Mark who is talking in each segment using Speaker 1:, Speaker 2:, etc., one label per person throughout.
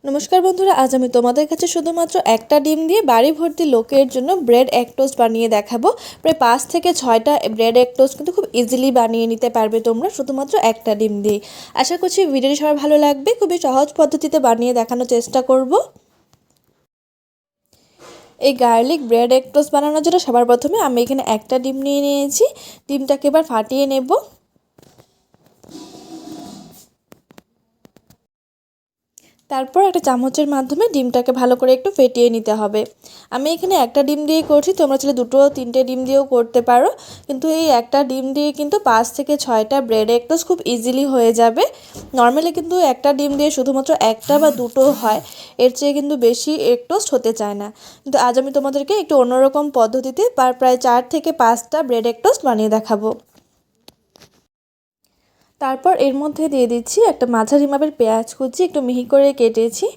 Speaker 1: নমস্কার বন্ধুরা, আজ আমি তোমাদের কাছে শুধুমাত্র একটা ডিম দিয়ে বাড়ি ভর্তি লোকের জন্য ব্রেড এগ টোস্ট বানিয়ে দেখাবো। প্রায় 5 থেকে 6টা ব্রেড এগ টোস্ট কিন্তু খুব ইজিলি বানিয়ে নিতে পারবে তোমরা শুধুমাত্র একটা ডিম দিয়ে। আশা করছি ভিডিওটি সবার ভালো লাগবে। খুবই সহজ পদ্ধতিতে বানিয়ে দেখানোর চেষ্টা করব। এই গার্লিক ব্রেড এগ টোস্ট বানানোর জন্য সবার প্রথমে আমি এখানে একটা ডিম নিয়ে নিয়েছি। ডিমটাকে এবার ফাটিয়ে নেব। তারপর একটা চামচের মাধ্যমে ডিমটাকে ভালো করে একটু ফেটিয়ে নিতে হবে। আমি এখানে একটা ডিম দিয়ে করছি, তোমরা চাইলে 2-3টে ডিম দিয়েও করতে পারো, কিন্তু এই একটা ডিম দিয়ে কিন্তু 5 থেকে 6টা ব্রেড এগ টোস্ট খুব ইজিলি হয়ে যাবে। নর্মালি কিন্তু একটা ডিম দিয়ে শুধুমাত্র একটা বা দুটো হয়, এর চেয়ে কিন্তু বেশি এগ টোস্ট হতে চায় না। কিন্তু আজ আমি তোমাদেরকে একটু অন্যরকম পদ্ধতিতে প্রায় 4 থেকে 5টা ব্রেড এগ টোস্ট বানিয়ে দেখাবো। তারপর এর মধ্যে দিয়ে দিচ্ছি একটা মাঝারি মাপের পেঁয়াজ কুচি, একটু মিহি করে কেটেছি।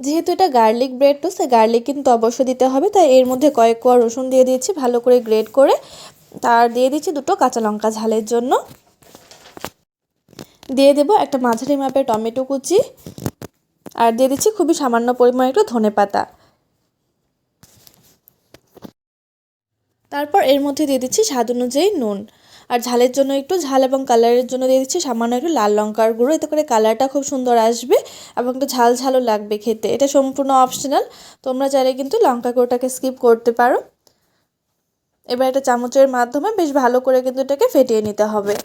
Speaker 1: যেহেতু এটা গার্লিক ব্রেড টোস্ট, গার্লিক কিন্তু অবশ্যই দিতে হবে, তাই এর মধ্যে কয়েক কোয়া রসুন দিয়ে দিয়েছি ভালো করে গ্রেট করে। তার দিয়ে দিচ্ছি 2টো কাঁচা লঙ্কা ঝালের জন্য। দিয়ে দেব একটা মাঝারি মাপের টমেটো কুচি, আর দিয়ে দিচ্ছি খুবই সামান্য পরিমাণে একটু ধনেপাতা। তারপর এর মধ্যে দিয়ে দিচ্ছি স্বাদ অনুযায়ী নুন, আর ঝালের জন্য একটু ঝাল এবং কালারের জন্য দিয়ে দিচ্ছি সামান্য একটু লাল লঙ্কার গুঁড়ো। এতে করে কালারটা খুব সুন্দর আসবে এবং একটু ঝাল ঝালও লাগবে খেতে। এটা সম্পূর্ণ অপশনাল, তোমরা চাইলে কিন্তু লঙ্কা গুঁড়োটাকে স্কিপ করতে পারো। এবার একটা চামচের মাধ্যমে বেশ ভালো করে কিন্তু এটাকে ফেটিয়ে নিতে হবে।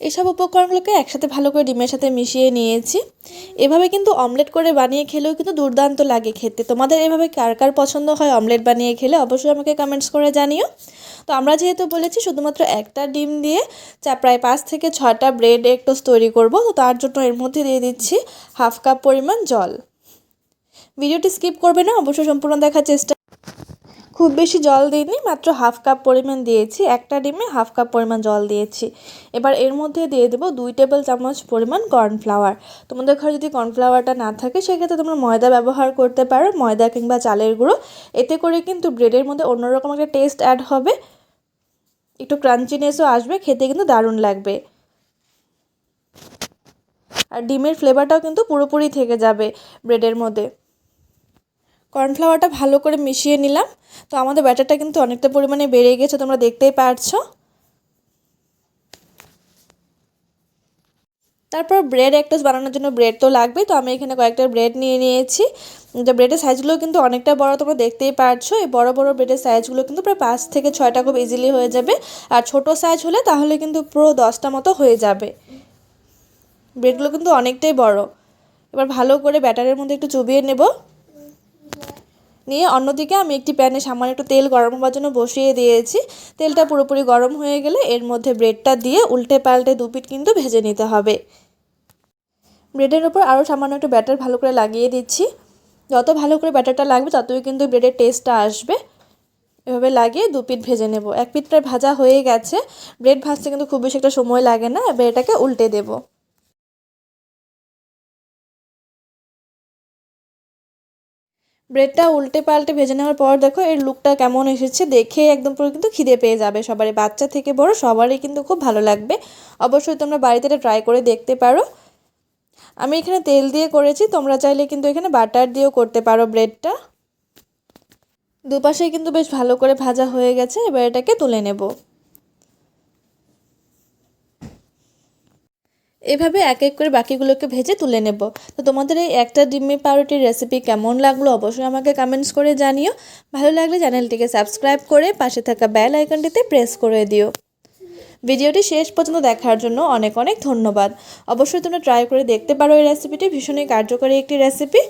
Speaker 1: এসব উপকরণগুলোকে একসাথে ভালো করে ডিমের সাথে মিশিয়ে নিয়েছি। এভাবে কিন্তু অমলেট করে বানিয়ে খেলেও কিন্তু দুর্দান্ত লাগে খেতে। তোমাদের এভাবে কার কার পছন্দ হয় অমলেট বানিয়ে খেলে অবশ্যই আমাকে কমেন্টস করে জানিও। তো আমরা যেহেতু বলেছি শুধুমাত্র একটা ডিম দিয়ে প্রায় 5 থেকে 6টা ব্রেড এগ টোস্ট তৈরি করব, তো তার জন্য এর মধ্যে দিয়ে দিচ্ছি হাফ কাপ পরিমাণ জল। ভিডিওটি স্কিপ করবে না, অবশ্যই সম্পূর্ণ দেখার চেষ্টা। খুব বেশি জল দিইনি, মাত্র হাফ কাপ পরিমাণ দিয়েছি, একটা ডিমে হাফ কাপ পরিমাণ জল দিয়েছি। এবার এর মধ্যে দিয়ে দেবো 2 টেবিল চামচ পরিমাণ কর্নফ্লাওয়ার। তোমাদের ঘরে যদি কর্নফ্লাওয়ারটা না থাকে সেক্ষেত্রে তোমরা ময়দা ব্যবহার করতে পারো, ময়দা কিংবা চালের গুঁড়ো। এতে করে কিন্তু ব্রেডের মধ্যে অন্যরকম একটা টেস্ট অ্যাড হবে, একটু ক্রাঞ্চিনেসও আসবে, খেতে কিন্তু দারুণ লাগবে। আর ডিমের ফ্লেভারটাও কিন্তু পুরোপুরি থেকে যাবে ব্রেডের মধ্যে। কর্নফ্লাওয়ারটা ভালো করে মিশিয়ে নিলাম। তো আমাদের ব্যাটারটা কিন্তু অনেকটা পরিমাণে বেড়ে গেছে, তোমরা দেখতেই পারছো। তারপর ব্রেড এগ টোস্ট বানানোর জন্য ব্রেড তো লাগবেই, তো আমি এখানে কয়েকটা ব্রেড নিয়ে নিয়েছি। যে ব্রেডের সাইজগুলো কিন্তু অনেকটা বড়, তোমরা দেখতেই পারছো। এই বড় বড় ব্রেডের সাইজগুলো কিন্তু প্রায় 5 থেকে 6টা খুব ইজিলি হয়ে যাবে। আর ছোট সাইজ হলে তাহলে কিন্তু পুরো 10টা মতো হয়ে যাবে। ব্রেডগুলো কিন্তু অনেকটাই বড়। এবার ভালো করে ব্যাটারের মধ্যে একটু চুবিয়ে নেব। নিয়ে অন্যদিকে আমি একটি প্যানে সামান্য একটু তেল গরম হওয়ার জন্য বসিয়ে দিয়েছি। তেলটা পুরোপুরি গরম হয়ে গেলে এর মধ্যে ব্রেডটা দিয়ে উল্টে পাল্টে 2 পিঠ কিন্তু ভেজে নিতে হবে। ব্রেডের ওপর আরও সামান্য একটু ব্যাটার ভালো করে লাগিয়ে দিচ্ছি। যত ভালো করে ব্যাটারটা লাগবে ততই কিন্তু ব্রেডের টেস্টটা আসবে। এভাবে লাগিয়ে 2 পিঠ ভেজে নেব। 1 পিঠ প্রায় ভাজা হয়ে গেছে। ব্রেড ভাজতে কিন্তু খুব বেশি একটা সময় লাগে না। এবার এটাকে উল্টে দেব। ব্রেডটা উল্টে পাল্টে ভেজে নেওয়ার পর দেখো এর লুকটা কেমন এসেছে, দেখে একদম পুরো কিন্তু খিদে পেয়ে যাবে সবারই, বাচ্চা থেকে বড় সবারই কিন্তু খুব ভালো লাগবে। অবশ্যই তোমরা বাড়িতে এটা ট্রাই করে দেখতে পারো। আমি এখানে তেল দিয়ে করেছি, তোমরা চাইলে কিন্তু এখানে বাটার দিয়েও করতে পারো ব্রেডটা। দুপাশেই কিন্তু বেশ ভালো করে ভাজা হয়ে গেছে। এবার এটাকে তুলে নেব। এভাবে এক এক করে বাকিগুলোকে ভেজে তুলে নেব। তো তোমাদের এই একটা ডিমের পাউরুটির রেসিপি কেমন লাগলো অবশ্যই আমাকে কমেন্টস করে জানিও। ভালো লাগলে চ্যানেলটিকে সাবস্ক্রাইব করে পাশে থাকা বেল আইকনটিতে প্রেস করে দিও। ভিডিওটি শেষ পর্যন্ত দেখার জন্য অনেক অনেক ধন্যবাদ। অবশ্যই তোমরা ট্রাই করে দেখতে পারো এই রেসিপিটি, ভীষণই কার্যকরী একটি রেসিপি।